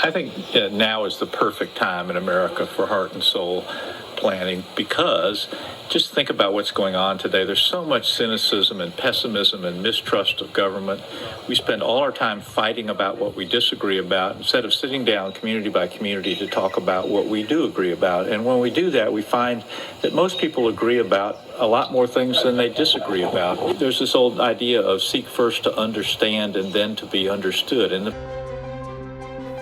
I think now is the perfect time in America for heart and soul planning because just think about what's going on today. There's so much cynicism and pessimism and mistrust of government. We spend all our time fighting about what we disagree about instead of sitting down community by community to talk about what we do agree about. And when we do that, we find that most people agree about a lot more things than they disagree about. There's this old idea of seek first to understand and then to be understood. And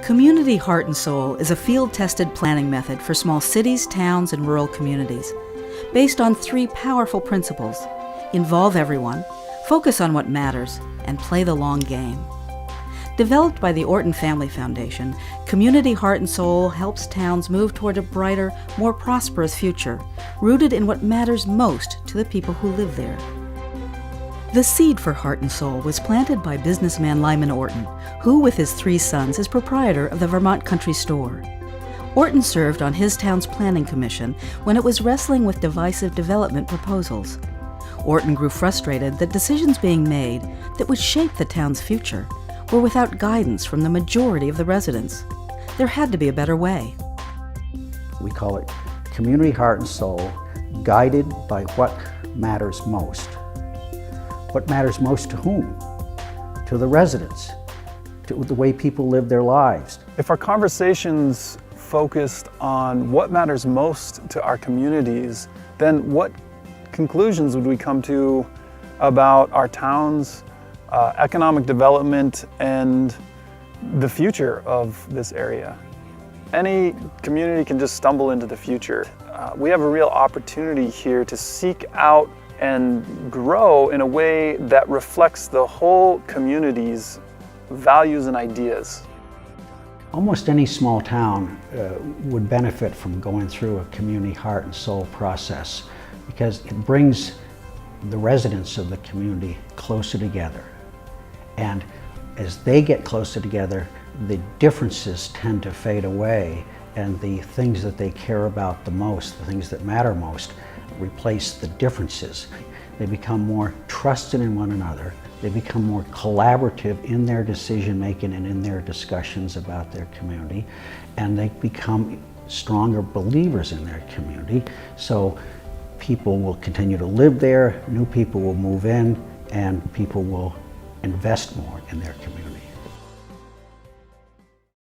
Community Heart and Soul is a field-tested planning method for small cities, towns, and rural communities, based on 3 powerful principles: involve everyone, focus on what matters, and play the long game. Developed by the Orton Family Foundation, Community Heart and Soul helps towns move toward a brighter, more prosperous future, rooted in what matters most to the people who live there. The seed for Heart and Soul was planted by businessman Lyman Orton, who, with his 3 sons, is proprietor of the Vermont Country Store. Orton served on his town's planning commission when it was wrestling with divisive development proposals. Orton grew frustrated that decisions being made that would shape the town's future were without guidance from the majority of the residents. There had to be a better way. We call it Community Heart and Soul, guided by what matters most. What matters most to whom? To the residents, to the way people live their lives. If our conversations focused on what matters most to our communities, then what conclusions would we come to about our town's economic development and the future of this area? Any community can just stumble into the future. We have a real opportunity here to seek out and grow in a way that reflects the whole community's values and ideas. Almost any small town would benefit from going through a Community Heart and Soul process because it brings the residents of the community closer together. And as they get closer together, the differences tend to fade away, and the things that they care about the most, the things that matter most, replace the differences. They become more trusted in one another. They become more collaborative in their decision making and in their discussions about their community. And they become stronger believers in their community. So people will continue to live there, new people will move in, and people will invest more in their community.